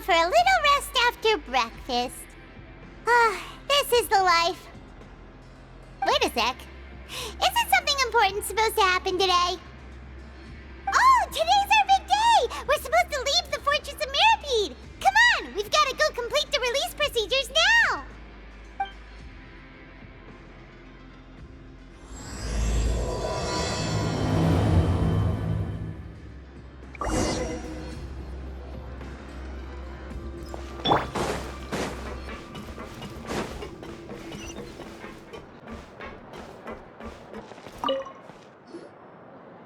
for a little rest after breakfast. This is the life. Wait a sec. Isn't something important supposed to happen today? Oh, today's our big day! We're supposed to leave the Fortress of Mirapede! Come on, we've got to go complete the release procedures now!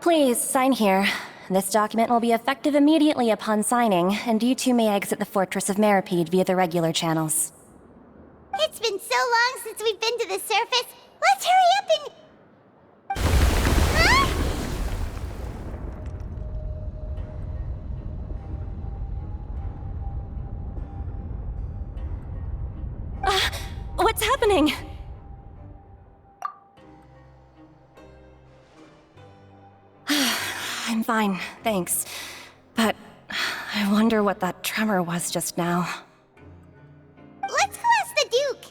Please, sign here. This document will be effective immediately upon signing, and you two may exit the Fortress of Mirapede via the regular channels. It's been so long since we've been to the surface. Let's hurry up and... What's happening? I'm fine, thanks. But I wonder what that tremor was just now. Let's go ask the Duke.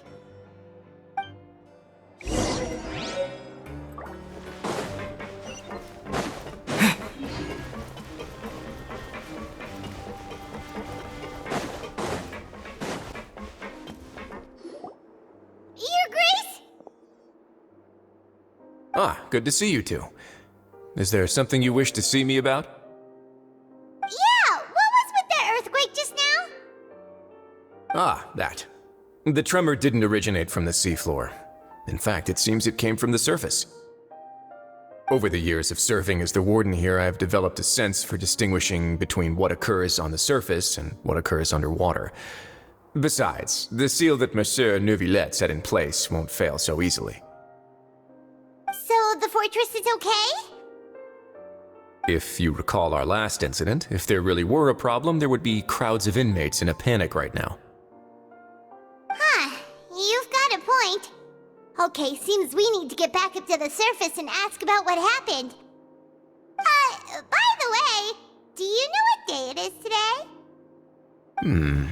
Your Grace? Good to see you two. Is there something you wish to see me about? Yeah, what was with that earthquake just now? That. The tremor didn't originate from the seafloor. In fact, it seems it came from the surface. Over the years of serving as the warden here, I've developed a sense for distinguishing between what occurs on the surface and what occurs underwater. Besides, the seal that Monsieur Neuvillette set in place won't fail so easily. So the fortress is okay? If you recall our last incident, if there really were a problem, there would be crowds of inmates in a panic right now. Huh, you've got a point. Okay, seems we need to get back up to the surface and ask about what happened. By the way, do you know what day it is today?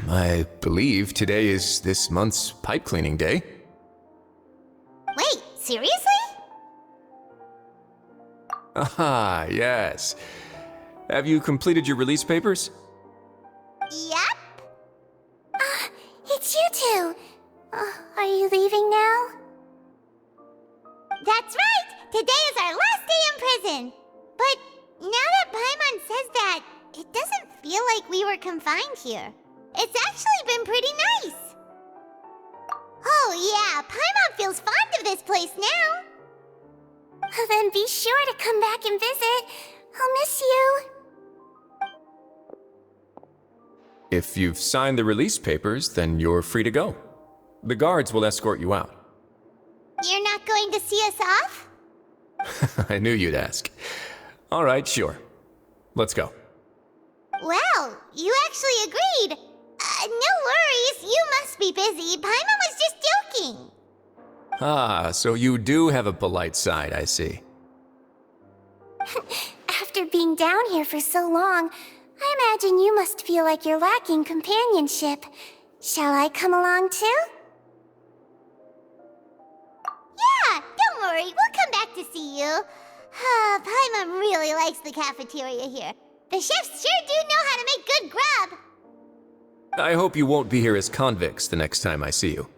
I believe today is this month's pipe cleaning day. Wait, seriously? Yes. Have you completed your release papers? Yep. It's you two. Are you leaving now? That's right! Today is our last day in prison! But now that Paimon says that, it doesn't feel like we were confined here. It's actually been pretty nice. Oh yeah, Paimon feels fond of this place now. Then be sure to come back and visit. I'll miss you. If you've signed the release papers, then you're free to go. The guards will escort you out. You're not going to see us off? I knew you'd ask. All right, sure. Let's go. Well, you actually agreed. No worries, you must be busy. Paimon was just joking. So you do have a polite side, I see. After being down here for so long, I imagine you must feel like you're lacking companionship. Shall I come along too? Yeah, don't worry, we'll come back to see you. Paimon really likes the cafeteria here. The chefs sure do know how to make good grub. I hope you won't be here as convicts the next time I see you.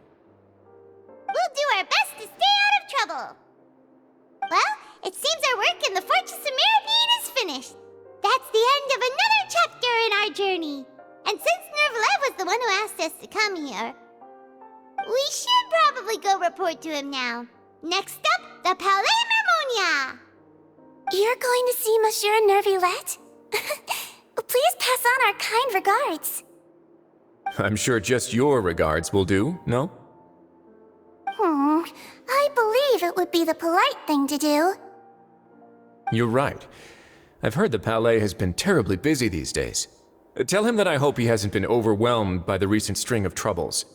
We'll do our best to stay out of trouble. Well, it seems our work in the Fortress of Mirapede is finished. That's the end of another chapter in our journey. And since Neuvillette was the one who asked us to come here, we should probably go report to him now. Next up, the Palais Mermonia. You're going to see Monsieur Neuvillette? Please pass on our kind regards. I'm sure just your regards will do, no? I believe it would be the polite thing to do. You're right. I've heard the Palais has been terribly busy these days. Tell him that I hope he hasn't been overwhelmed by the recent string of troubles.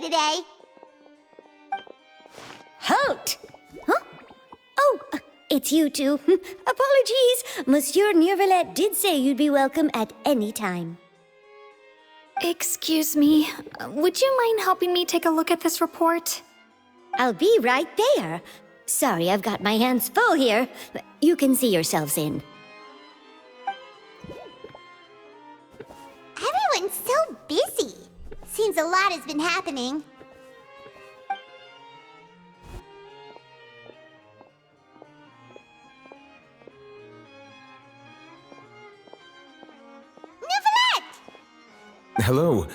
today. Halt! Huh? Oh, it's you two. Apologies. Monsieur Neuvillette did say you'd be welcome at any time. Excuse me, would you mind helping me take a look at this report? I'll be right there. Sorry, I've got my hands full here. You can see yourselves in. Everyone's so busy. Seems a lot has been happening. Hello.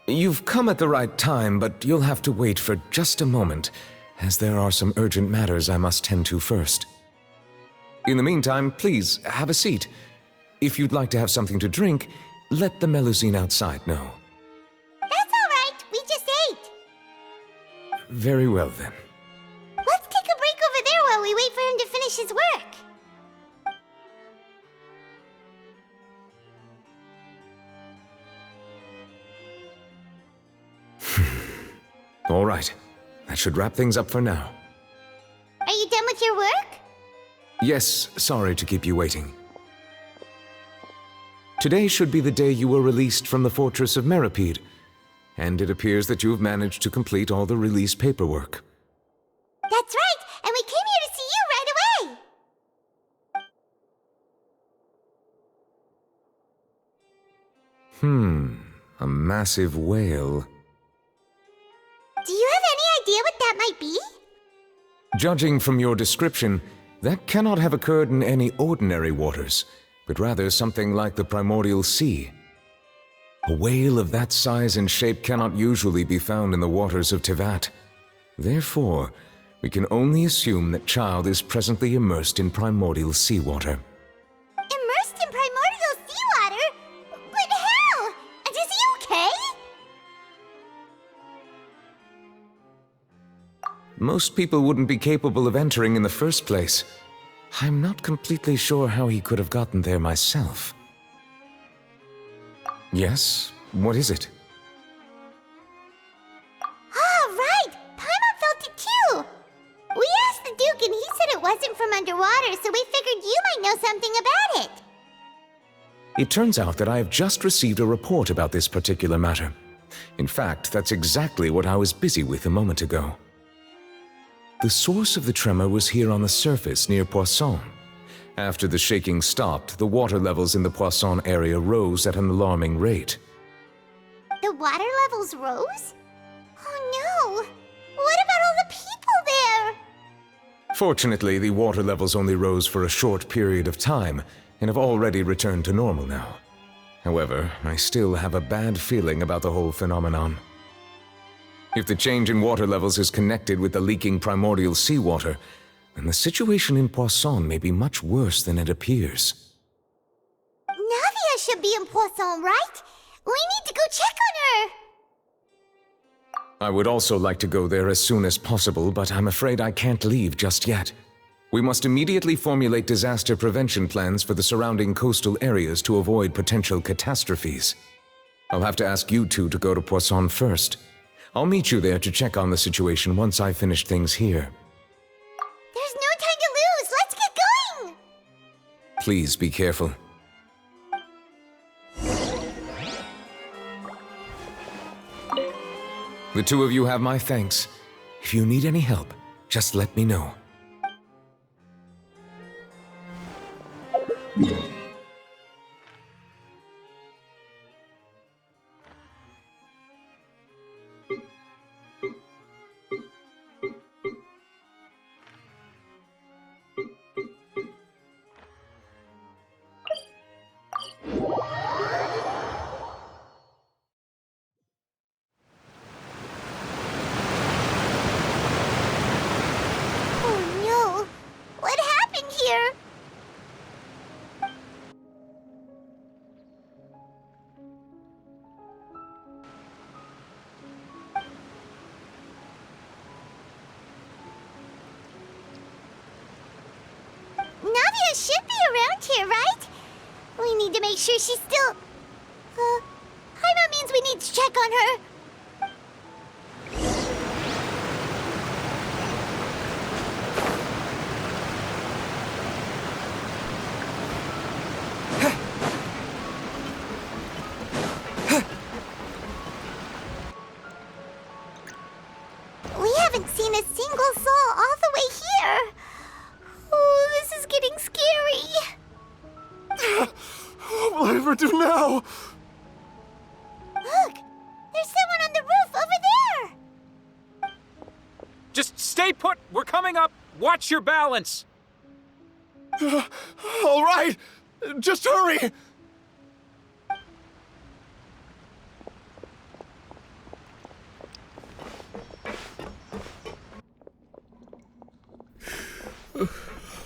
You've come at the right time, but you'll have to wait for just a moment, as there are some urgent matters I must tend to first. In the meantime, please, have a seat. If you'd like to have something to drink, let the Melusine outside know. That's all right. We just ate. Very well, then. Let's take a break over there while we wait for him to finish his work. All right. That should wrap things up for now. Are you done with your work? Yes, sorry to keep you waiting. Today should be the day you were released from the Fortress of Meripede, and it appears that you have managed to complete all the release paperwork. That's right, and we came here to see you right away. A massive whale. Do you have any idea what that might be? Judging from your description, that cannot have occurred in any ordinary waters, but rather something like the primordial sea. A whale of that size and shape cannot usually be found in the waters of Tevat. Therefore, we can only assume that Child is presently immersed in primordial seawater. Immersed in primordial seawater? But how? And is he okay? Most people wouldn't be capable of entering in the first place. I'm not completely sure how he could have gotten there myself. Yes? What is it? Ah, right! Paimon felt it too! We asked the Duke and he said it wasn't from underwater, so we figured you might know something about it. It turns out that I have just received a report about this particular matter. In fact, that's exactly what I was busy with a moment ago. The source of the tremor was here on the surface near Poisson. After the shaking stopped, the water levels in the Poisson area rose at an alarming rate. The water levels rose? Oh no! What about all the people there? Fortunately, the water levels only rose for a short period of time and have already returned to normal now. However, I still have a bad feeling about the whole phenomenon. If the change in water levels is connected with the leaking primordial seawater, then the situation in Poisson may be much worse than it appears. Navia should be in Poisson, right? We need to go check on her! I would also like to go there as soon as possible, but I'm afraid I can't leave just yet. We must immediately formulate disaster prevention plans for the surrounding coastal areas to avoid potential catastrophes. I'll have to ask you two to go to Poisson first. I'll meet you there to check on the situation once I finish things here. There's no time to lose! Let's get going! Please be careful. The two of you have my thanks. If you need any help, just let me know. Oh no! What happened here? Navia should be around here, right? We need to make sure she's still... Paimon means we need to check on her. haven't seen a single soul all the way here. Oh, this is getting scary. What will I ever do now? Look, there's someone on the roof over there. Just stay put. We're coming up. Watch your balance. All right, just hurry.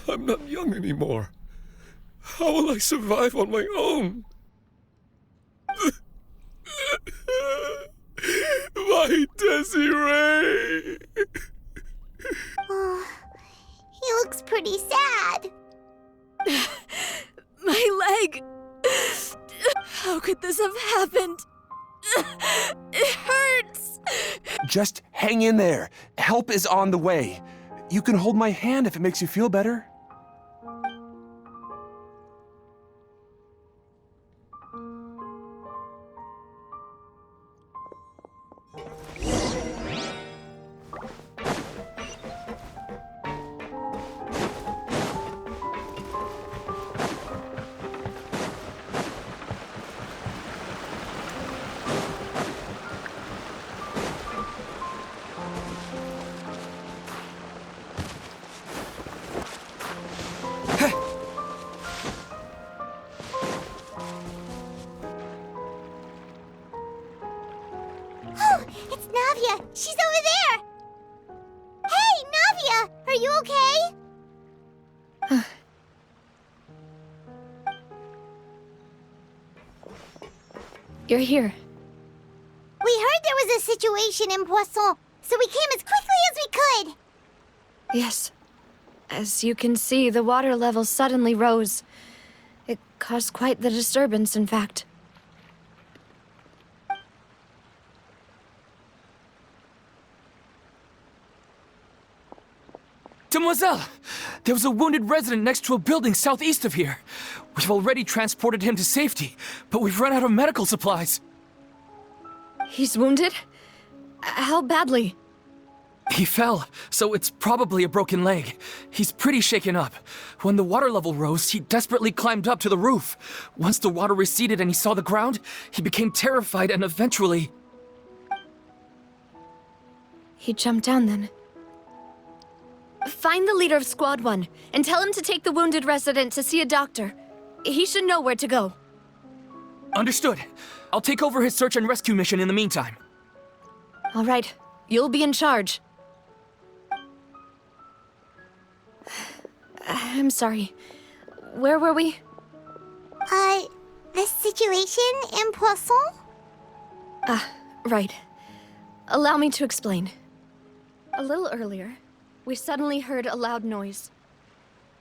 I'm not young anymore. How will I survive on my own? My Desiree! Oh, he looks pretty sad. My leg! How could this have happened? It hurts! Just hang in there. Help is on the way. You can hold my hand if it makes you feel better. Oh, it's Navia. She's over there. Hey, Navia, are you okay? You're here. We heard there was a situation in Poisson, so we came as quickly as we could. Yes. As you can see, the water level suddenly rose. It caused quite the disturbance, in fact. Demoiselle! There was a wounded resident next to a building southeast of here. We've already transported him to safety, but we've run out of medical supplies. He's wounded? How badly? He fell, so it's probably a broken leg. He's pretty shaken up. When the water level rose, he desperately climbed up to the roof. Once the water receded and he saw the ground, he became terrified and eventually... He jumped down then. Find the leader of Squad 1 and tell him to take the wounded resident to see a doctor. He should know where to go. Understood. I'll take over his search and rescue mission in the meantime. All right. You'll be in charge. I'm sorry. Where were we? The situation in Poisson? Right. Allow me to explain. A little earlier, we suddenly heard a loud noise.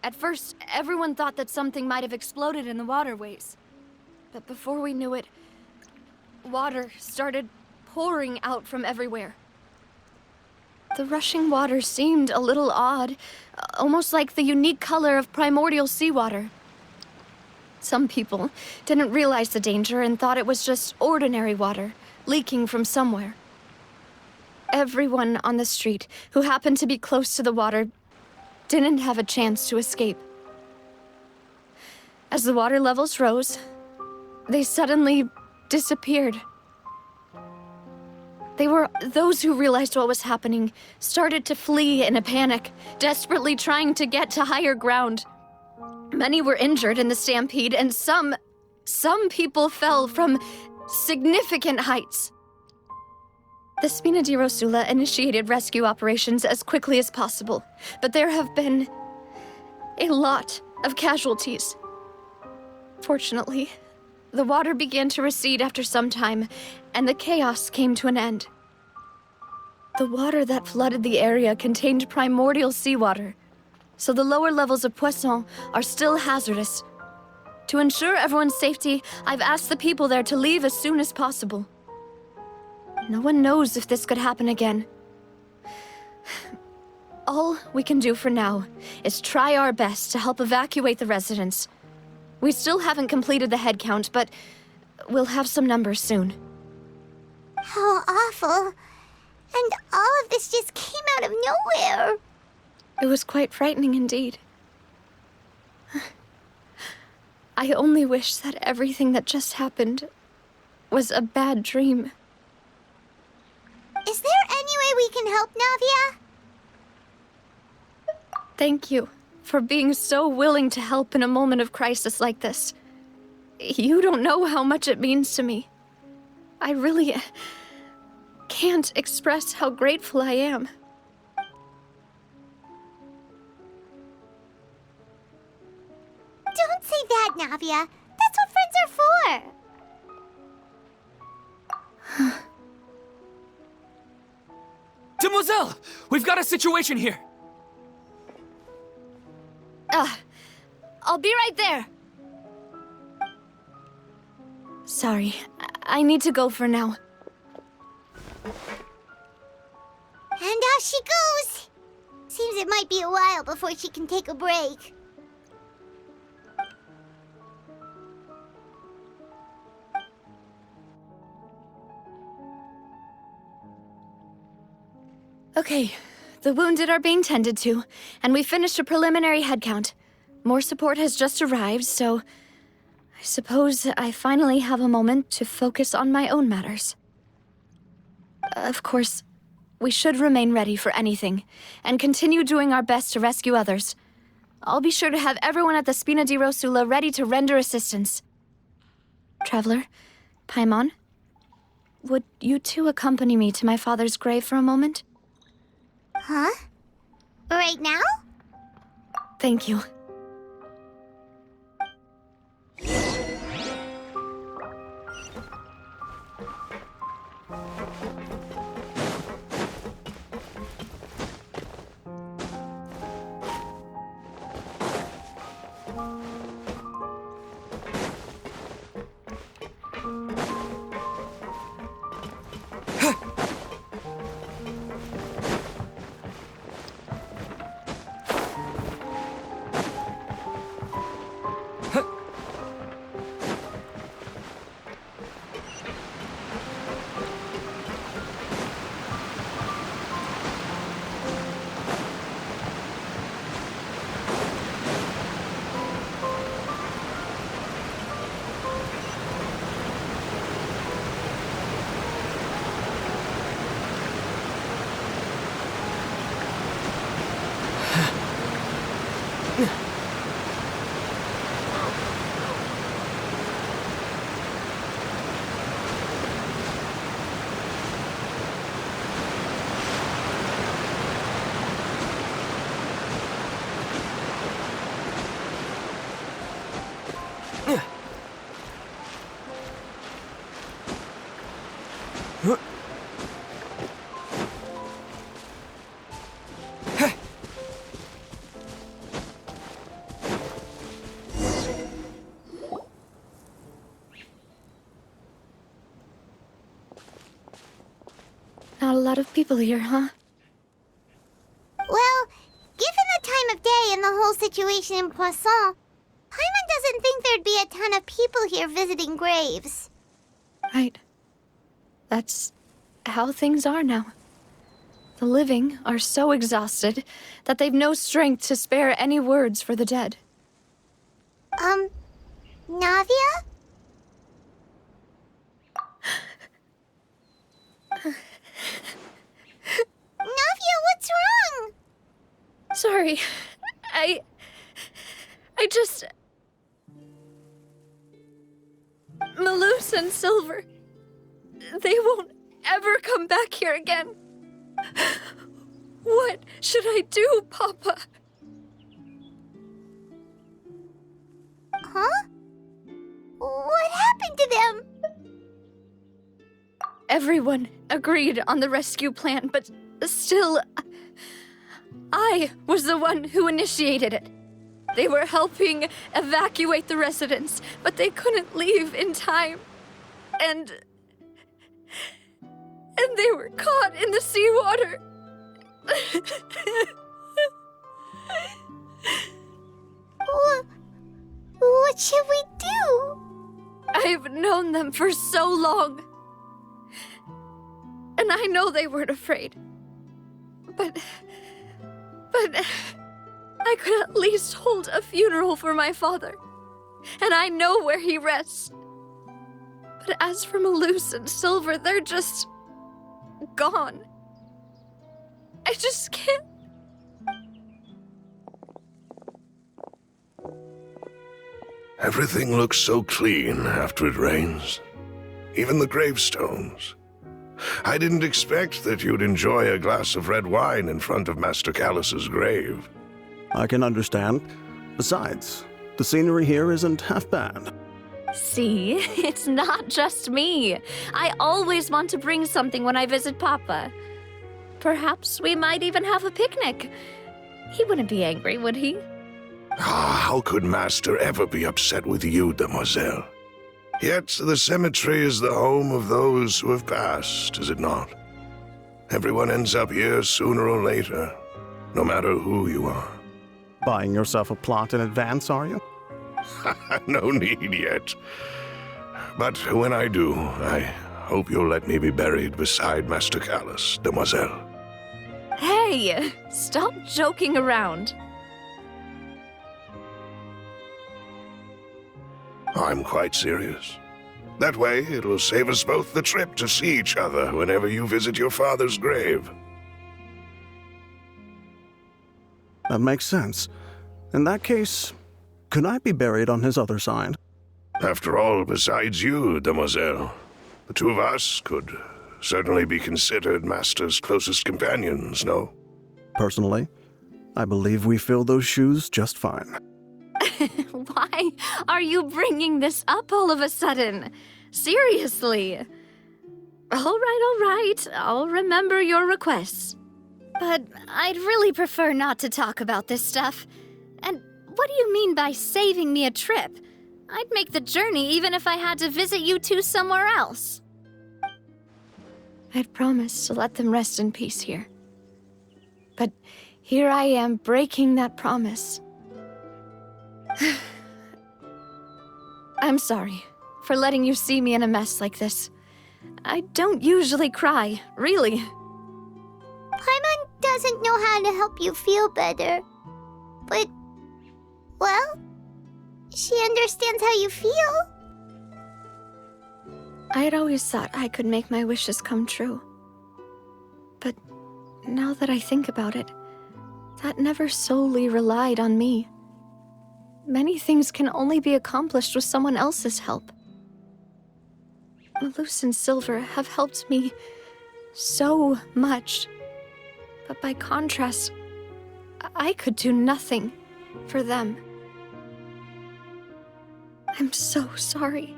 At first, everyone thought that something might have exploded in the waterways. But before we knew it, water started pouring out from everywhere. The rushing water seemed a little odd, almost like the unique color of primordial seawater. Some people didn't realize the danger and thought it was just ordinary water, leaking from somewhere. Everyone on the street who happened to be close to the water didn't have a chance to escape. As the water levels rose, they suddenly disappeared. Those who realized what was happening started to flee in a panic, desperately trying to get to higher ground. Many were injured in the stampede, and some people fell from significant heights. The Spina di Rosula initiated rescue operations as quickly as possible, but there have been a lot of casualties. Fortunately, the water began to recede after some time, and the chaos came to an end. The water that flooded the area contained primordial seawater, so the lower levels of Poisson are still hazardous. To ensure everyone's safety, I've asked the people there to leave as soon as possible. No one knows if this could happen again. All we can do for now is try our best to help evacuate the residents. We still haven't completed the head count, but we'll have some numbers soon. How awful. And all of this just came out of nowhere. It was quite frightening indeed. I only wish that everything that just happened was a bad dream. Is there any way we can help, Navia? Thank you for being so willing to help in a moment of crisis like this. You don't know how much it means to me. I really can't express how grateful I am. Don't say that, Navia. That's what friends are for. Demoiselle! We've got a situation here! I'll be right there. Sorry, I need to go for now. And off she goes. Seems it might be a while before she can take a break. Okay, the wounded are being tended to, and we finished a preliminary head count. More support has just arrived, so I suppose I finally have a moment to focus on my own matters. Of course, we should remain ready for anything, and continue doing our best to rescue others. I'll be sure to have everyone at the Spina di Rosula ready to render assistance. Traveler, Paimon, would you two accompany me to my father's grave for a moment? Huh? Right now? Thank you. Not a lot of people here, huh? Well, given the time of day and the whole situation in Poisson, Paimon doesn't think there'd be a ton of people here visiting graves. Right. That's how things are now. The living are so exhausted that they've no strength to spare any words for the dead. Navia? Navia, what's wrong? Sorry. I just... Malus and Silver... They won't ever come back here again. What should I do, Papa? Huh? What happened to them? Everyone agreed on the rescue plan, but still... I was the one who initiated it. They were helping evacuate the residents, but they couldn't leave in time. And they were caught in the seawater. What should we do? I've known them for so long. And I know they weren't afraid. But I could at least hold a funeral for my father, and I know where he rests. But as for Malus and Silver, they're just gone. I just can't. Everything looks so clean after it rains. Even the gravestones. I didn't expect that you'd enjoy a glass of red wine in front of Master Callus's grave. I can understand. Besides, the scenery here isn't half bad. See, it's not just me. I always want to bring something when I visit Papa. Perhaps we might even have a picnic. He wouldn't be angry, would he? How could Master ever be upset with you, Demoiselle? Yet the cemetery is the home of those who have passed, is it not? Everyone ends up here sooner or later, no matter who you are. Buying yourself a plot in advance, are you? No need yet. But when I do, I hope you'll let me be buried beside Master Callus, Demoiselle. Hey, stop joking around. I'm quite serious. That way, it'll save us both the trip to see each other whenever you visit your father's grave. That makes sense. In that case, could I be buried on his other side? After all, besides you, Demoiselle, the two of us could certainly be considered Master's closest companions, no? Personally, I believe we fill those shoes just fine. Why are you bringing this up all of a sudden? Seriously. All right. I'll remember your requests. But I'd really prefer not to talk about this stuff. And what do you mean by saving me a trip? I'd make the journey even if I had to visit you two somewhere else. I'd promised to let them rest in peace here. But here I am breaking that promise. I'm sorry for letting you see me in a mess like this. I don't usually cry, really. Paimon doesn't know how to help you feel better. But, well, she understands how you feel. I had always thought I could make my wishes come true. But now that I think about it, that never solely relied on me. Many things can only be accomplished with someone else's help. Malus and Silver have helped me so much. But by contrast, I could do nothing for them. I'm so sorry.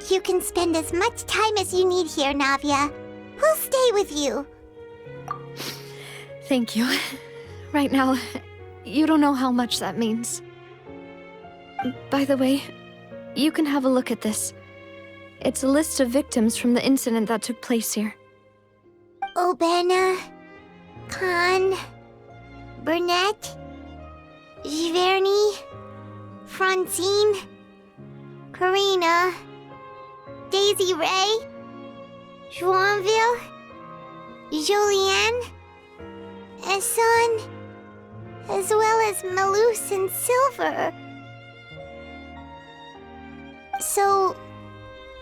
You can spend as much time as you need here, Navia. We'll stay with you. Thank you. Right now, you don't know how much that means. By the way, you can have a look at this. It's a list of victims from the incident that took place here. Obena, Khan, Burnett, Giverny, Francine, Karina, Daisy Ray, Joinville, Julianne, Esson, as well as Malus and Silver. So,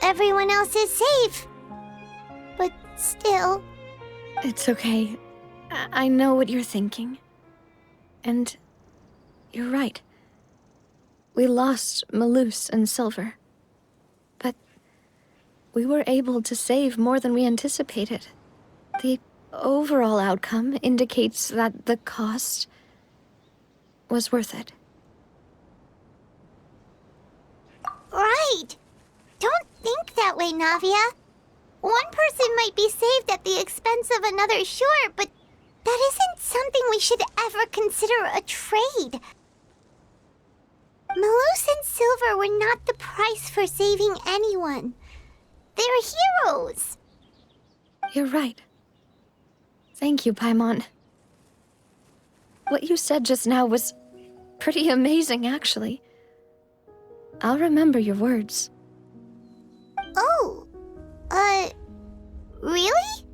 everyone else is safe. But still... It's okay. I know what you're thinking. And you're right. We lost Malus and Silver. But we were able to save more than we anticipated. The overall outcome indicates that the cost was worth it. Right! Don't think that way, Navia. One person might be saved at the expense of another, sure, but that isn't something we should ever consider a trade. Malus and Silver were not the price for saving anyone. They're heroes. You're right. Thank you, Paimon. What you said just now was pretty amazing, actually. I'll remember your words. Oh, really?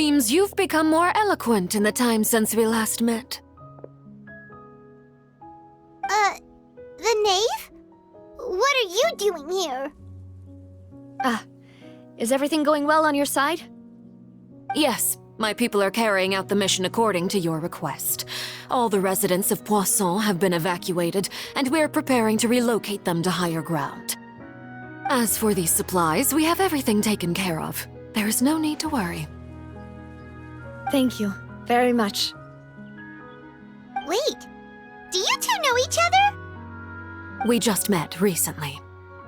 Seems you've become more eloquent in the time since we last met. The knave? What are you doing here? Is everything going well on your side? Yes, my people are carrying out the mission according to your request. All the residents of Poisson have been evacuated, and we're preparing to relocate them to higher ground. As for these supplies, we have everything taken care of. There is no need to worry. Thank you very much. Wait, do you two know each other? We just met recently.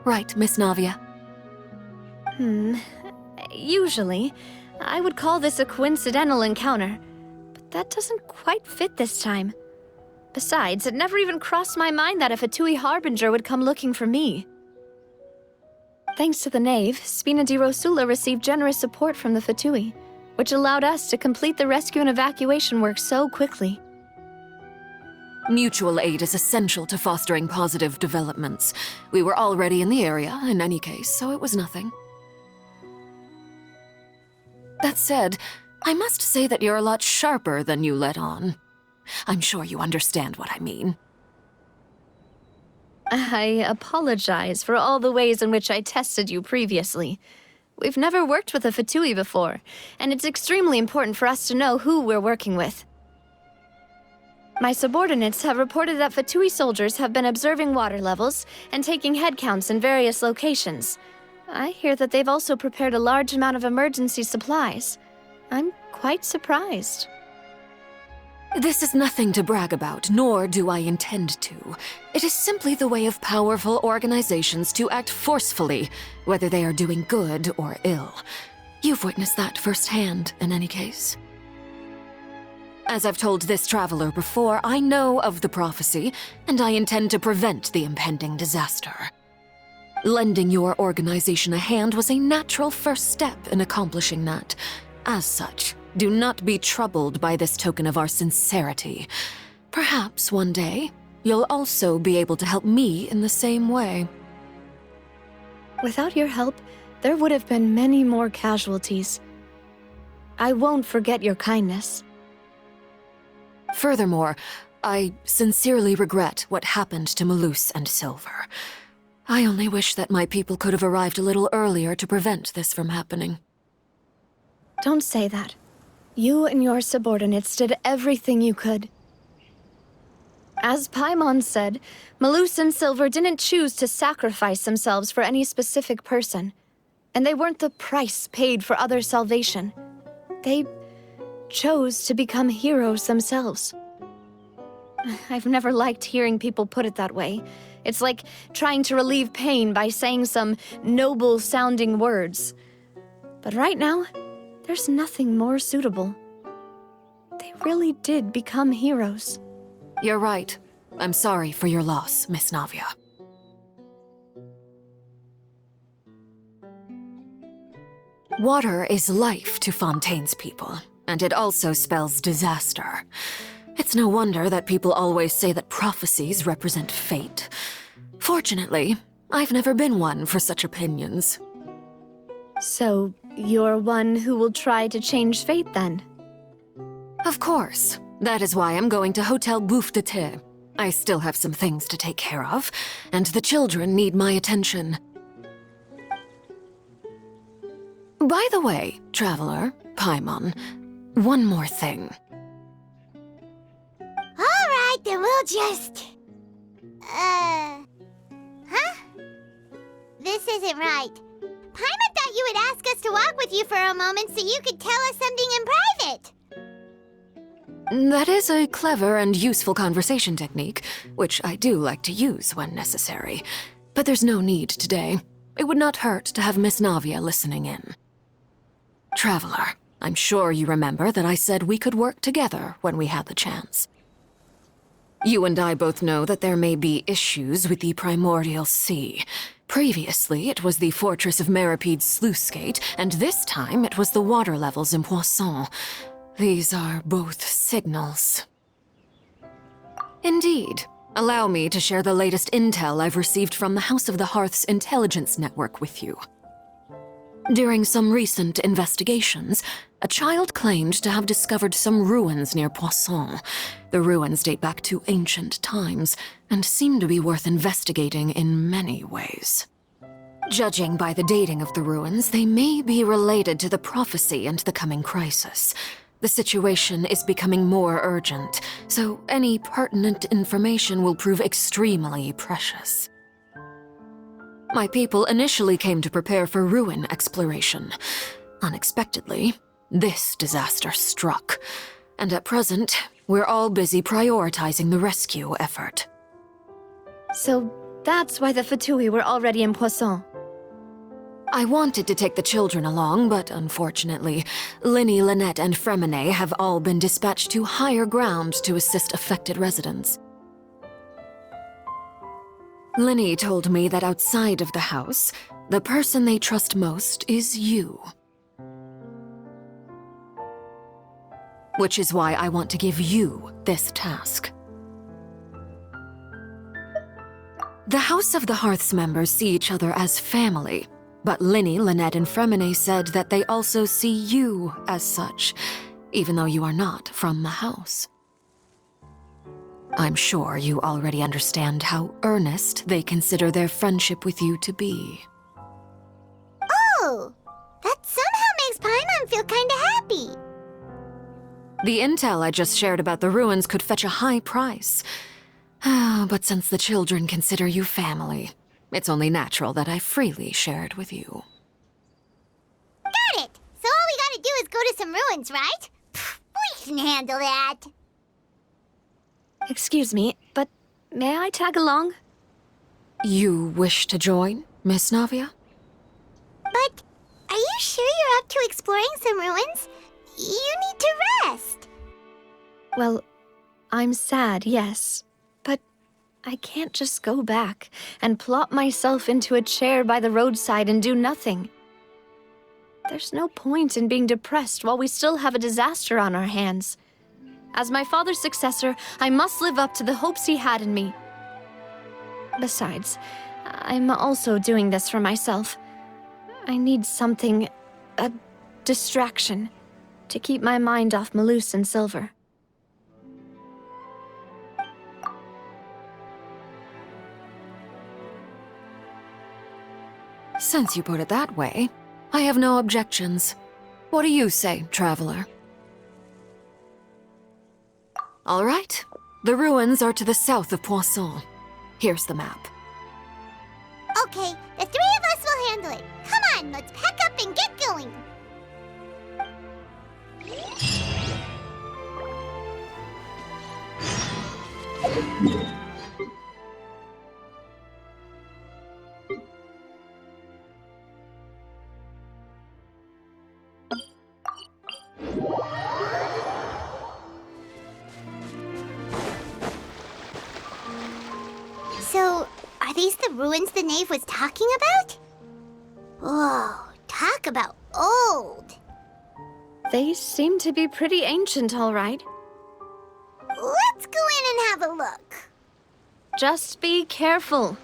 Right, Miss Navia? Usually, I would call this a coincidental encounter, but that doesn't quite fit this time. Besides, it never even crossed my mind that a Fatui Harbinger would come looking for me. Thanks to the Knave, Spina di Rosula received generous support from the Fatui, which allowed us to complete the rescue and evacuation work so quickly. Mutual aid is essential to fostering positive developments. We were already in the area, in any case, so it was nothing. That said, I must say that you're a lot sharper than you let on. I'm sure you understand what I mean. I apologize for all the ways in which I tested you previously. We've never worked with a Fatui before, and it's extremely important for us to know who we're working with. My subordinates have reported that Fatui soldiers have been observing water levels and taking head counts in various locations. I hear that they've also prepared a large amount of emergency supplies. I'm quite surprised. This is nothing to brag about, nor do I intend to. It is simply the way of powerful organizations to act forcefully, whether they are doing good or ill. You've witnessed that firsthand, in any case. As I've told this traveler before, I know of the prophecy, and I intend to prevent the impending disaster. Lending your organization a hand was a natural first step in accomplishing that. As such, do not be troubled by this token of our sincerity. Perhaps one day, you'll also be able to help me in the same way. Without your help, there would have been many more casualties. I won't forget your kindness. Furthermore, I sincerely regret what happened to Malus and Silver. I only wish that my people could have arrived a little earlier to prevent this from happening. Don't say that. You and your subordinates did everything you could. As Paimon said, Malus and Silver didn't choose to sacrifice themselves for any specific person, and they weren't the price paid for other salvation. They chose to become heroes themselves. I've never liked hearing people put it that way. It's like trying to relieve pain by saying some noble-sounding words. But right now, there's nothing more suitable. They really did become heroes. You're right. I'm sorry for your loss, Miss Navia. Water is life to Fontaine's people, and it also spells disaster. It's no wonder that people always say that prophecies represent fate. Fortunately, I've never been one for such opinions. So, you're one who will try to change fate, then? Of course. That is why I'm going to Hotel Bouffe de Thé. I still have some things to take care of, and the children need my attention. By the way, Traveler, Paimon, one more thing. Alright, then we'll just... This isn't right. Paimon thought you would ask us to walk with you for a moment so you could tell us something in private. That is a clever and useful conversation technique, which I do like to use when necessary. But there's no need today. It would not hurt to have Miss Navia listening in. Traveler, I'm sure you remember that I said we could work together when we had the chance. You and I both know that there may be issues with the Primordial Sea. Previously, it was the fortress of Meripede's sluice gate, and this time it was the water levels in Poisson. These are both signals. Indeed. Allow me to share the latest intel I've received from the House of the Hearth's intelligence network with you. During some recent investigations, a child claimed to have discovered some ruins near Poisson. The ruins date back to ancient times and seem to be worth investigating in many ways. Judging by the dating of the ruins, they may be related to the prophecy and the coming crisis. The situation is becoming more urgent, so any pertinent information will prove extremely precious. My people initially came to prepare for ruin exploration. Unexpectedly, this disaster struck, and at present, we're all busy prioritizing the rescue effort. So that's why the Fatui were already in Poisson. I wanted to take the children along, but unfortunately, Linny, Lynette, and Fremine have all been dispatched to higher ground to assist affected residents. Linny told me that outside of the house, the person they trust most is you. Which is why I want to give you this task. The House of the Hearth's members see each other as family, but Linny, Lynette, and Fremine said that they also see you as such, even though you are not from the house. I'm sure you already understand how earnest they consider their friendship with you to be. Oh, that somehow makes Paimon feel kinda happy. The intel I just shared about the ruins could fetch a high price. But since the children consider you family, it's only natural that I freely share it with you. Got it! So all we gotta do is go to some ruins, right? We can handle that. Excuse me, but may I tag along? You wish to join, Miss Navia? But are you sure you're up to exploring some ruins? You need to rest. Well, I'm sad, yes. But I can't just go back and plop myself into a chair by the roadside and do nothing. There's no point in being depressed while we still have a disaster on our hands. As my father's successor, I must live up to the hopes he had in me. Besides, I'm also doing this for myself. I need something, a distraction, to keep my mind off Malus and Silver. Since you put it that way, I have no objections. What do you say, traveler? All right. The ruins are to the south of Poisson. Here's the map. Okay, the three of us will handle it. Come on, let's pack up and get going. So, are these the ruins the knave was talking about? Whoa, talk about old. They seem to be pretty ancient, all right. Let's go in and have a look. Just be careful.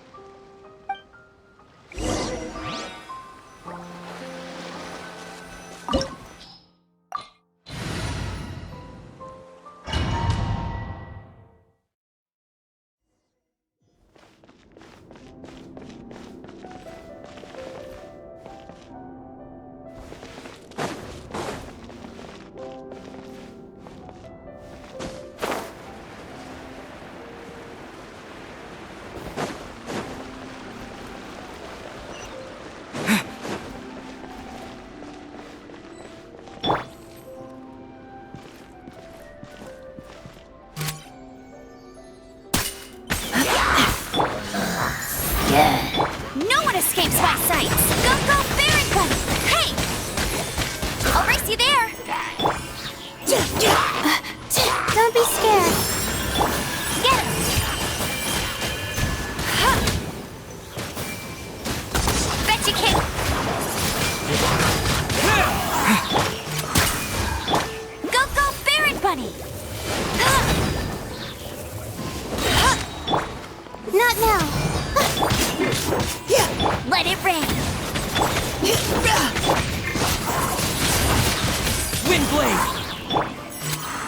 Wind Blade!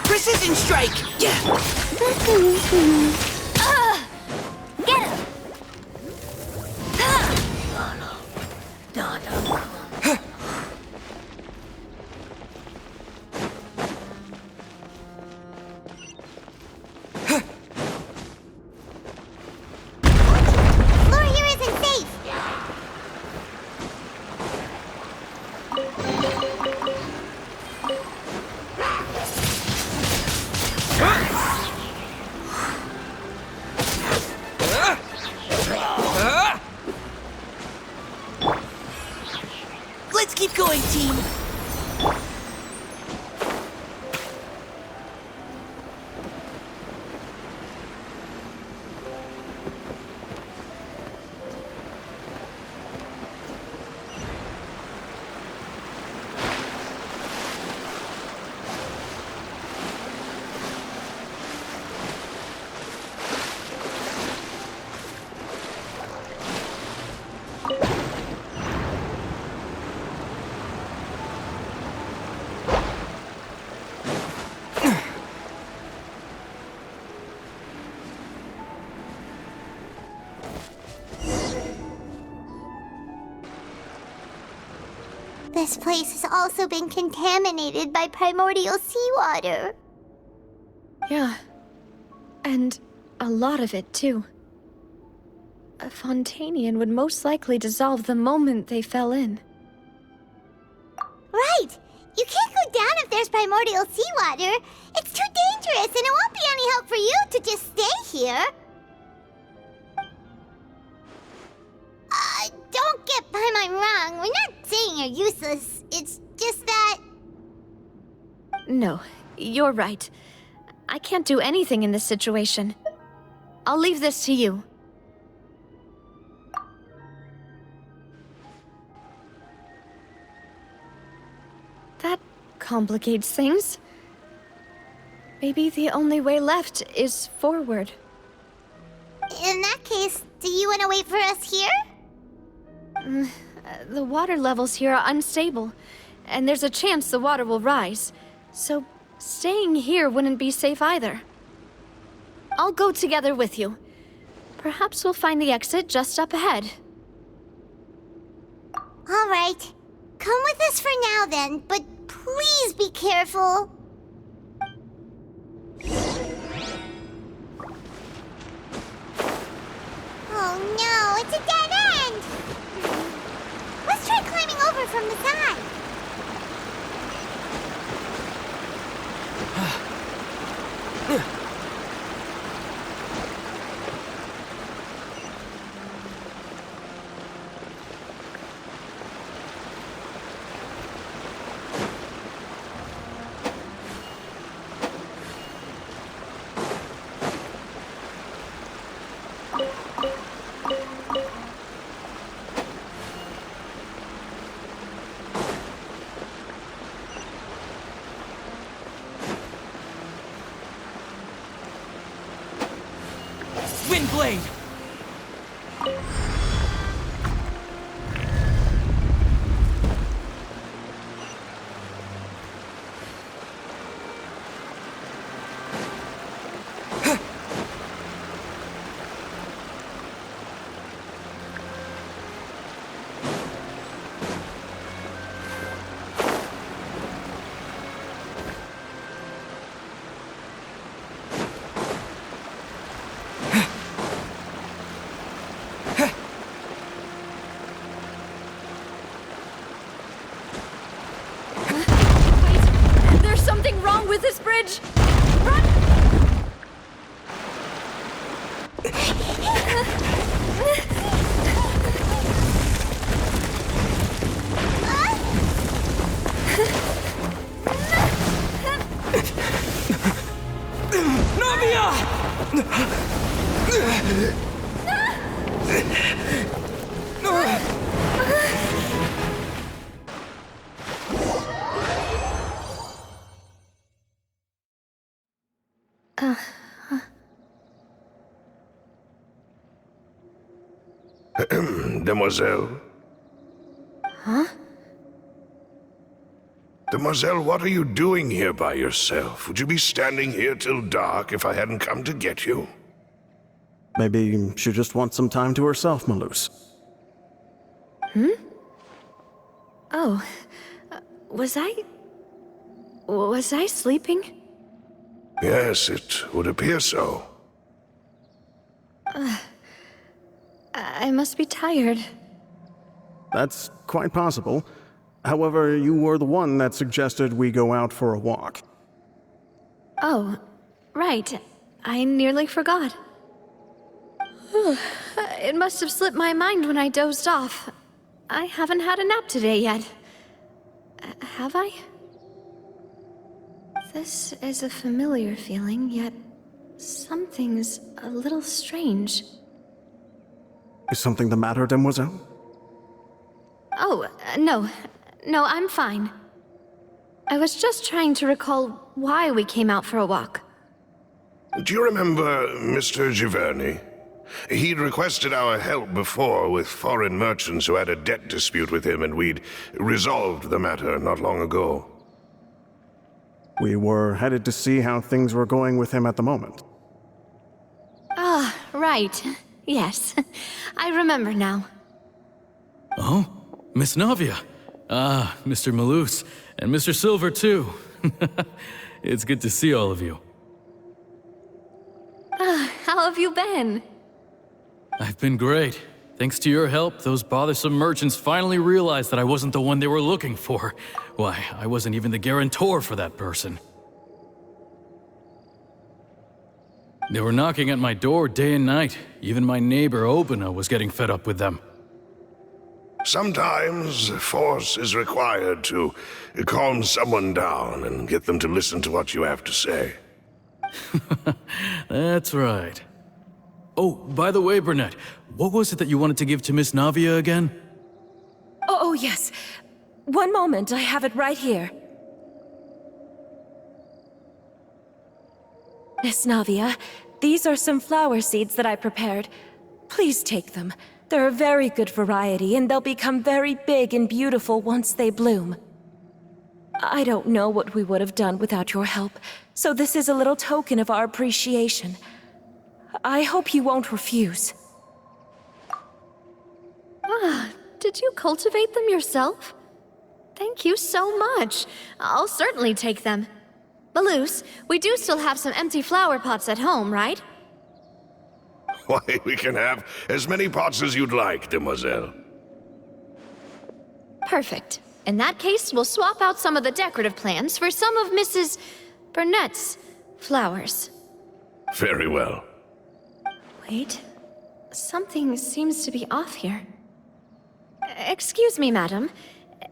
Precision Strike! Get him! Floor here isn't safe. Let's keep going, team! This place has also been contaminated by primordial seawater. Yeah. And a lot of it, too. A Fontanian would most likely dissolve the moment they fell in. Right! You can't go down if there's primordial seawater. It's too dangerous, and it won't be any help for you to just stay here. Don't get by my wrong. We're not saying you're useless. It's just that... No, you're right. I can't do anything in this situation. I'll leave this to you. That complicates things. Maybe the only way left is forward. In that case, do you want to wait for us here? The water levels here are unstable, and there's a chance the water will rise. So staying here wouldn't be safe either. I'll go together with you. Perhaps we'll find the exit just up ahead. All right. Come with us for now then, but please be careful. Oh no, it's a dead end! Let's try climbing over from the side. Wind Blade! There's something wrong with this bridge! Run! Demoiselle? Huh? Demoiselle, what are you doing here by yourself? Would you be standing here till dark if I hadn't come to get you? Maybe she just wants some time to herself, Malus. Oh, was I sleeping? Yes, it would appear so. I must be tired. That's quite possible. However, you were the one that suggested we go out for a walk. Oh, right. I nearly forgot. It must have slipped my mind when I dozed off. I haven't had a nap today yet. Have I? This is a familiar feeling, yet something's a little strange. Is something the matter, Demoiselle? Oh, no. No, I'm fine. I was just trying to recall why we came out for a walk. Do you remember Mr. Giverny? He'd requested our help before with foreign merchants who had a debt dispute with him, and we'd resolved the matter not long ago. We were headed to see how things were going with him at the moment. Ah, right. Yes. I remember now. Oh, Miss Navia. Ah, Mr. Malus, and Mr. Silver, too. It's good to see all of you. How have you been? I've been great. Thanks to your help, those bothersome merchants finally realized that I wasn't the one they were looking for. Why, I wasn't even the guarantor for that person. They were knocking at my door day and night. Even my neighbor, Obina, was getting fed up with them. Sometimes force is required to calm someone down and get them to listen to what you have to say. That's right. Oh, by the way, Burnett, what was it that you wanted to give to Miss Navia again? Oh, yes. One moment, I have it right here. Miss Navia, these are some flower seeds that I prepared. Please take them. They're a very good variety, and they'll become very big and beautiful once they bloom. I don't know what we would have done without your help, so this is a little token of our appreciation. I hope you won't refuse. Ah, did you cultivate them yourself? Thank you so much. I'll certainly take them. Malus, we do still have some empty flower pots at home, right? Why, we can have as many pots as you'd like, Demoiselle. Perfect. In that case, we'll swap out some of the decorative plants for some of Mrs. Burnett's flowers. Very well. Wait. Something seems to be off here. Excuse me, madam.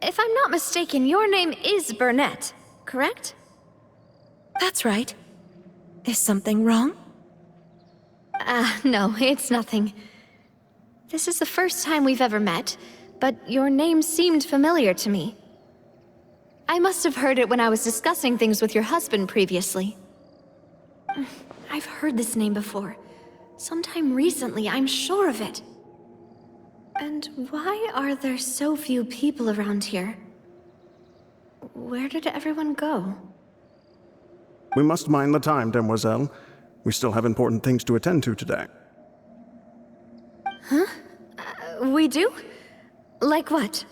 If I'm not mistaken, your name is Burnett, correct? That's right. Is something wrong? No, it's nothing. This is the first time we've ever met, but your name seemed familiar to me. I must have heard it when I was discussing things with your husband previously. I've heard this name before. Sometime recently, I'm sure of it. And why are there so few people around here? Where did everyone go? We must mind the time, Demoiselle. We still have important things to attend to today. Huh? We do? Like what?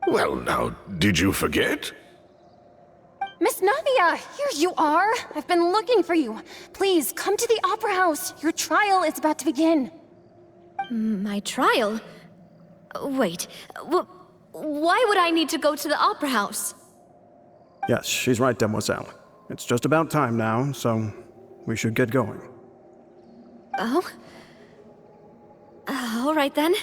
Well, now, did you forget? Miss Navia, here you are. I've been looking for you. Please, come to the Opera House. Your trial is about to begin. My trial? Wait, why would I need to go to the Opera House? Yes, she's right, Demoiselle. It's just about time now, so we should get going. Oh? All right then.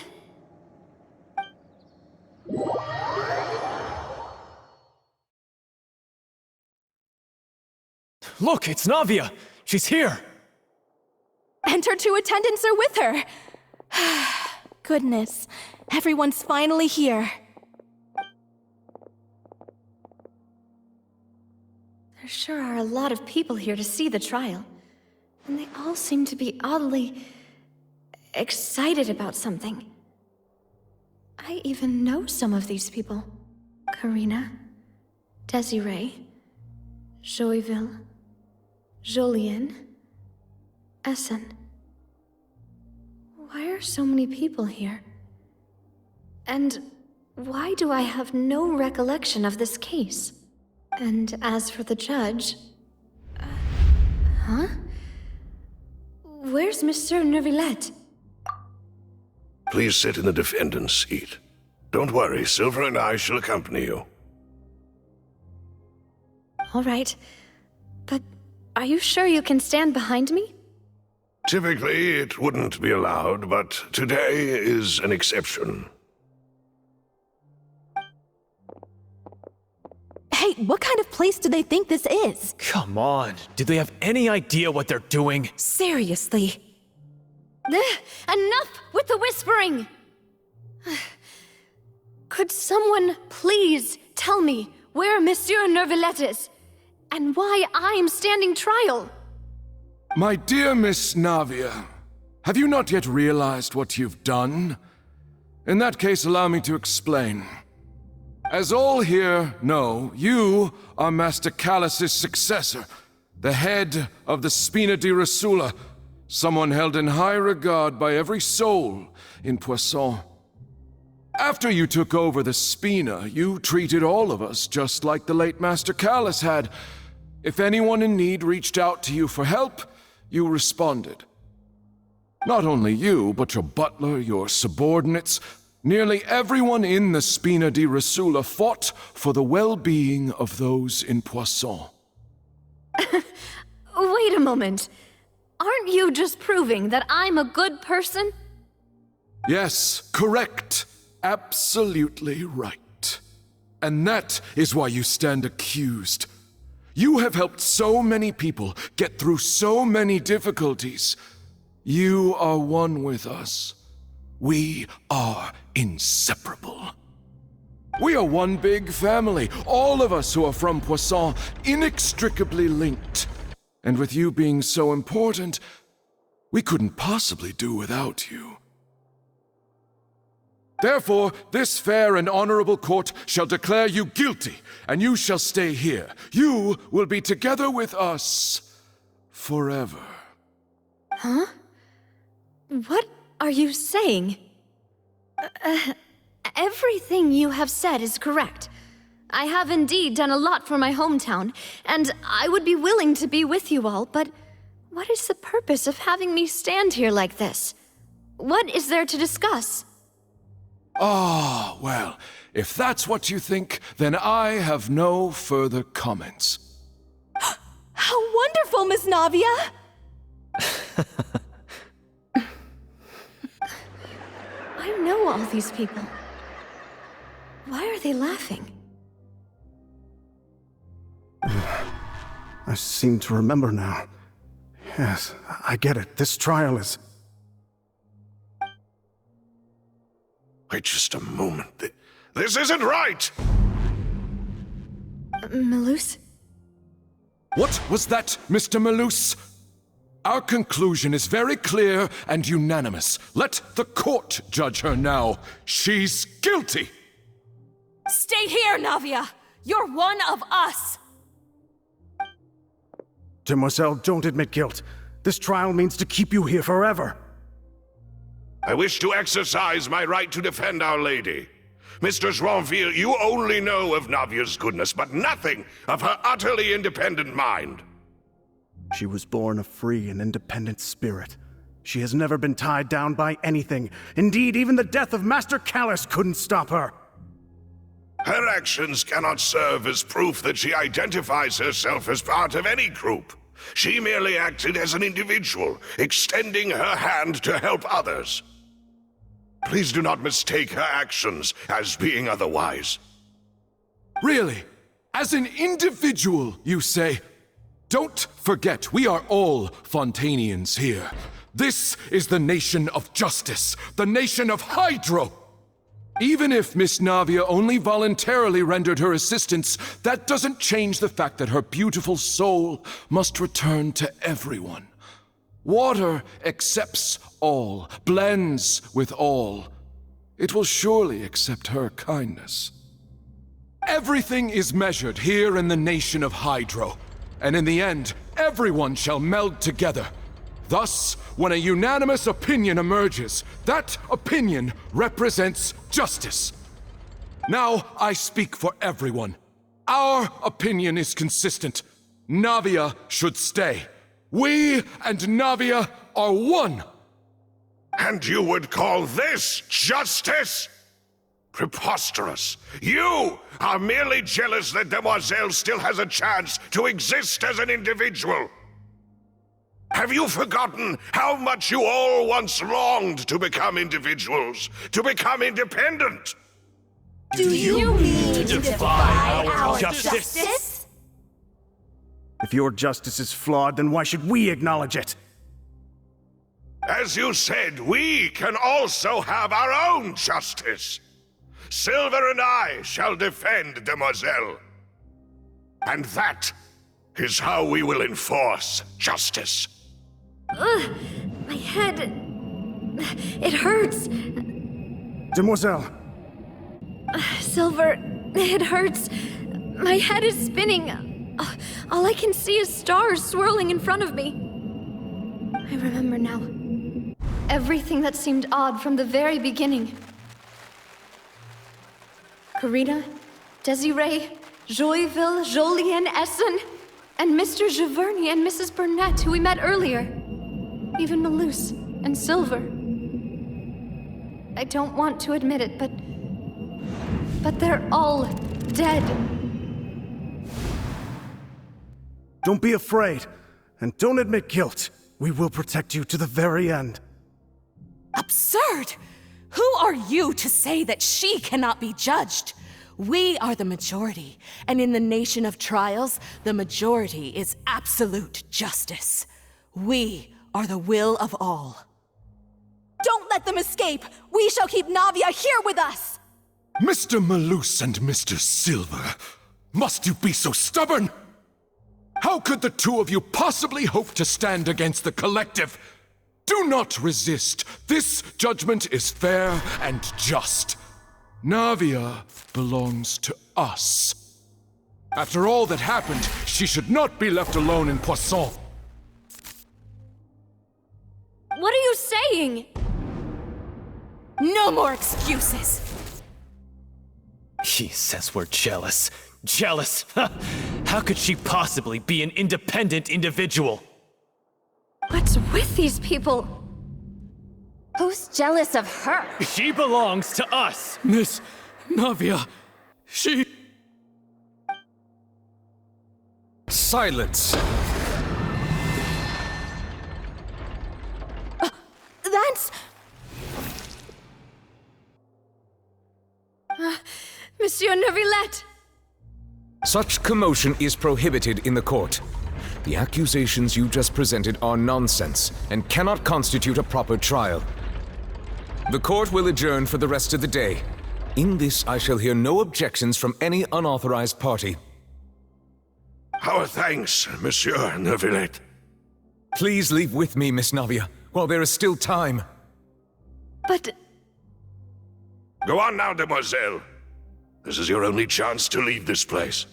Look, it's Navia! She's here! And her two attendants are with her! Goodness, everyone's finally here. There sure are a lot of people here to see the trial. And they all seem to be oddly excited about something. I even know some of these people. Karina, Desiree, Joyville, Jolien, Essen. Why are so many people here? And why do I have no recollection of this case? And as for the judge... huh? Where's Monsieur Neuvillette? Please sit in the defendant's seat. Don't worry, Silver and I shall accompany you. All right. But are you sure you can stand behind me? Typically, it wouldn't be allowed, but today is an exception. Hey, what kind of place do they think this is? Come on, do they have any idea what they're doing? Seriously. Enough with the whispering! Could someone please tell me where Monsieur Neuvillette is, and why I'm standing trial? My dear Miss Navia, have you not yet realized what you've done? In that case, allow me to explain. As all here know, you are Master Callus's successor, the head of the Spina di Rosula, someone held in high regard by every soul in Poisson. After you took over the Spina, you treated all of us just like the late Master Callus had. If anyone in need reached out to you for help, you responded. Not only you, but your butler, your subordinates, nearly everyone in the Spina di Rosula fought for the well-being of those in Poisson. Wait a moment. Aren't you just proving that I'm a good person? Yes, correct. Absolutely right. And that is why you stand accused. You have helped so many people get through so many difficulties. You are one with us. We are inseparable. We are one big family, all of us who are from Poisson, inextricably linked. And with you being so important, we couldn't possibly do without you. Therefore, this fair and honorable court shall declare you guilty, and you shall stay here. You will be together with us forever. Huh? What are you saying? Everything you have said is correct. I have indeed done a lot for my hometown, and I would be willing to be with you all, but what is the purpose of having me stand here like this? What is there to discuss? Ah, well, if that's what you think, then I have no further comments. How wonderful, Miss Navia! I know all these people. Why are they laughing? I seem to remember now. Yes, I get it. This trial is... Wait just a moment. This isn't right! Malus? What was that, Mr. Malus? Our conclusion is very clear and unanimous. Let the court judge her now. She's guilty! Stay here, Navia! You're one of us! Demoiselle, don't admit guilt. This trial means to keep you here forever. I wish to exercise my right to defend Our Lady. Mistress Ronville, you only know of Navia's goodness, but nothing of her utterly independent mind. She was born a free and independent spirit. She has never been tied down by anything. Indeed, even the death of Master Callus couldn't stop her. Her actions cannot serve as proof that she identifies herself as part of any group. She merely acted as an individual, extending her hand to help others. Please do not mistake her actions as being otherwise. Really? As an individual, you say? Don't forget, we are all Fontanians here. This is the nation of justice, the nation of Hydro. Even if Miss Navia only voluntarily rendered her assistance, that doesn't change the fact that her beautiful soul must return to everyone. Water accepts all, blends with all. It will surely accept her kindness. Everything is measured here in the nation of Hydro, and in the end, everyone shall meld together. Thus, when a unanimous opinion emerges, that opinion represents justice. Now I speak for everyone. Our opinion is consistent. Navia should stay. We and Navia are one. And you would call this justice? Preposterous. You are merely jealous that Demoiselle still has a chance to exist as an individual. Have you forgotten how much you all once longed to become individuals, to become independent? Do you mean to defy our justice? If your justice is flawed, then why should we acknowledge it? As you said, we can also have our own justice. Silver and I shall defend Demoiselle. And that is how we will enforce justice. Ugh, my head... It hurts. Demoiselle! Silver, it hurts. My head is spinning. All I can see is stars swirling in front of me. I remember now. Everything that seemed odd from the very beginning. Karina, Desiree, Joyville, Jolien, Essen, and Mr. Giverny and Mrs. Burnett, who we met earlier. Even Malus and Silver. I don't want to admit it, but they're all dead. Don't be afraid, and don't admit guilt. We will protect you to the very end. Absurd! Who are you to say that she cannot be judged? We are the majority, and in the nation of trials, the majority is absolute justice. We are the will of all. Don't let them escape! We shall keep Navia here with us! Mr. Malus and Mr. Silver, must you be so stubborn? How could the two of you possibly hope to stand against the collective? Do not resist. This judgment is fair and just. Navia belongs to us. After all that happened, she should not be left alone in Poisson. What are you saying? No more excuses! He says we're jealous. Jealous? How could she possibly be an independent individual? What's with these people? Who's jealous of her? She belongs to us! Miss Navia, she... Silence! That's... Monsieur Neuvillette! Such commotion is prohibited in the court. The accusations you just presented are nonsense and cannot constitute a proper trial. The court will adjourn for the rest of the day. In this, I shall hear no objections from any unauthorized party. Our thanks, Monsieur Neuvillette. Please leave with me, Miss Navia, while there is still time. But... Go on now, Demoiselle. This is your only chance to leave this place.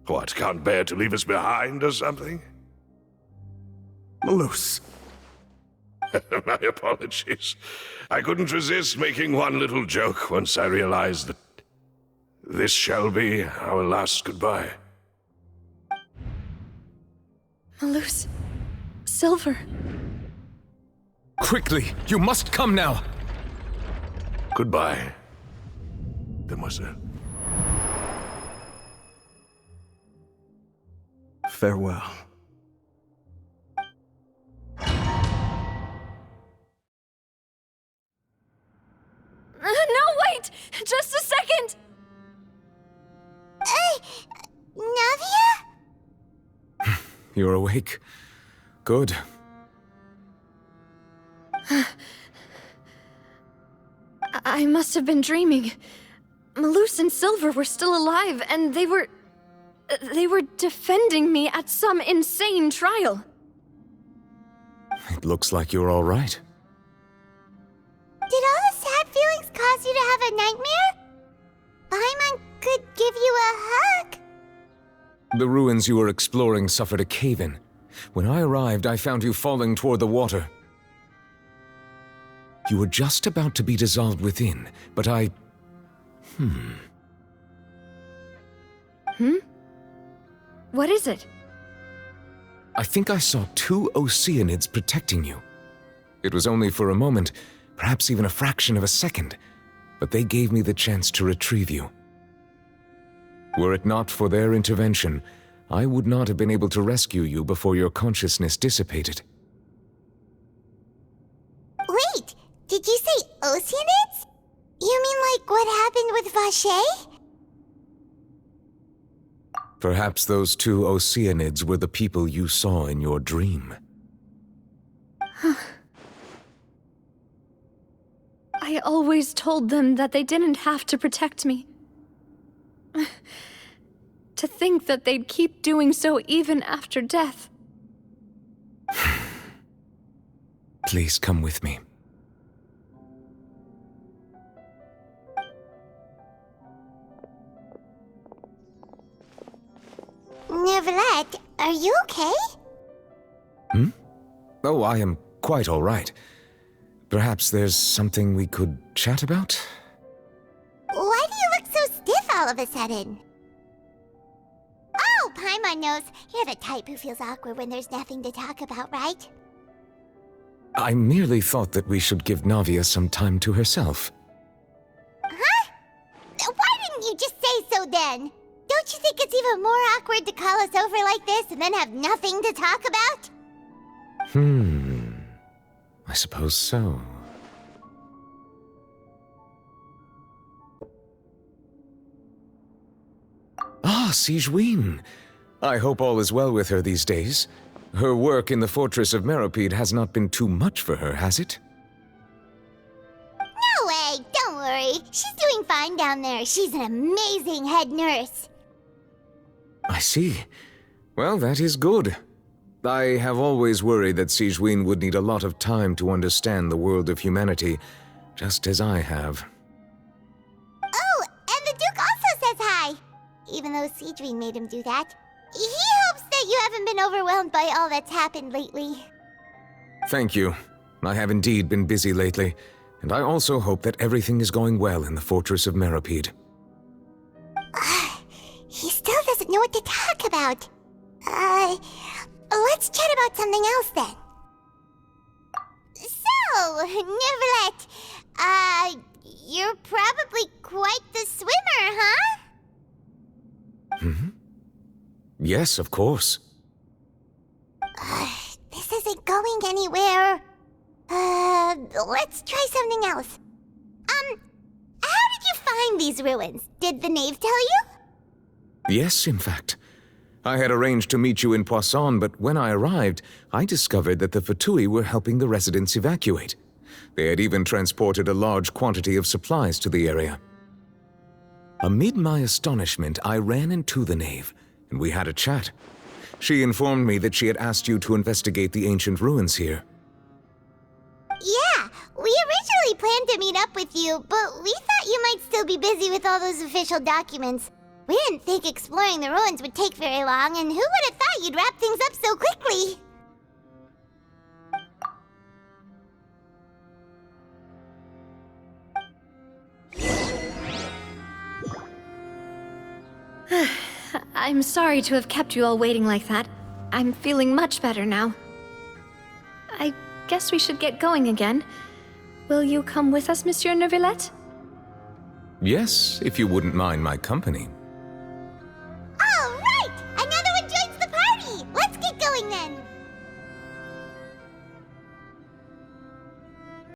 What, can't bear to leave us behind or something? Malus. My apologies. I couldn't resist making one little joke once I realized that this shall be our last goodbye. Malus... Silver... Quickly, you must come now! Goodbye, Demoiselle. Farewell. No, wait! Just a second! Navia? You're awake. Good. I must have been dreaming. Malus and Silver were still alive, and they were defending me at some insane trial. It looks like you're all right. Did all the sad feelings cause you to have a nightmare? I'm could give you a hug. The ruins you were exploring suffered a cave-in. When I arrived, I found you falling toward the water. You were just about to be dissolved within, but I... What is it? I think I saw 2 Oceanids protecting you. It was only for a moment, perhaps even a fraction of a second, but they gave me the chance to retrieve you. Were it not for their intervention, I would not have been able to rescue you before your consciousness dissipated. Wait, did you say Oceanids? You mean like what happened with Vache? Perhaps those 2 Oceanids were the people you saw in your dream. I always told them that they didn't have to protect me. To think that they'd keep doing so even after death. Please come with me. Neuvillette, are you okay? Oh, I am quite all right. Perhaps there's something we could chat about? Why do you look so stiff all of a sudden? Oh, Paimon knows. You're the type who feels awkward when there's nothing to talk about, right? I merely thought that we should give Navia some time to herself. Huh? Why didn't you just say so then? Don't you think it's even more awkward to call us over like this and then have nothing to talk about? I suppose so. Ah, Sigewinne. I hope all is well with her these days. Her work in the fortress of Meropide has not been too much for her, has it? No way! Don't worry. She's doing fine down there. She's an amazing head nurse. I see. Well, that is good. I have always worried that Sigewinne would need a lot of time to understand the world of humanity, just as I have. Oh, and the Duke also says hi! Even though Sigewinne made him do that. He hopes that you haven't been overwhelmed by all that's happened lately. Thank you. I have indeed been busy lately, and I also hope that everything is going well in the fortress of Meropide. He still doesn't know what to talk about. Let's chat about something else then. So, Neuvillette, you're probably quite the swimmer, huh? Yes, of course. This isn't going anywhere. Let's try something else. How did you find these ruins? Did the knave tell you? Yes, in fact. I had arranged to meet you in Poisson, but when I arrived, I discovered that the Fatui were helping the residents evacuate. They had even transported a large quantity of supplies to the area. Amid my astonishment, I ran into the knave, and we had a chat. She informed me that she had asked you to investigate the ancient ruins here. Yeah, we originally planned to meet up with you, but we thought you might still be busy with all those official documents. We didn't think exploring the ruins would take very long, and who would have thought you'd wrap things up so quickly? I'm sorry to have kept you all waiting like that. I'm feeling much better now. I guess we should get going again. Will you come with us, Monsieur Neuvillette? Yes, if you wouldn't mind my company.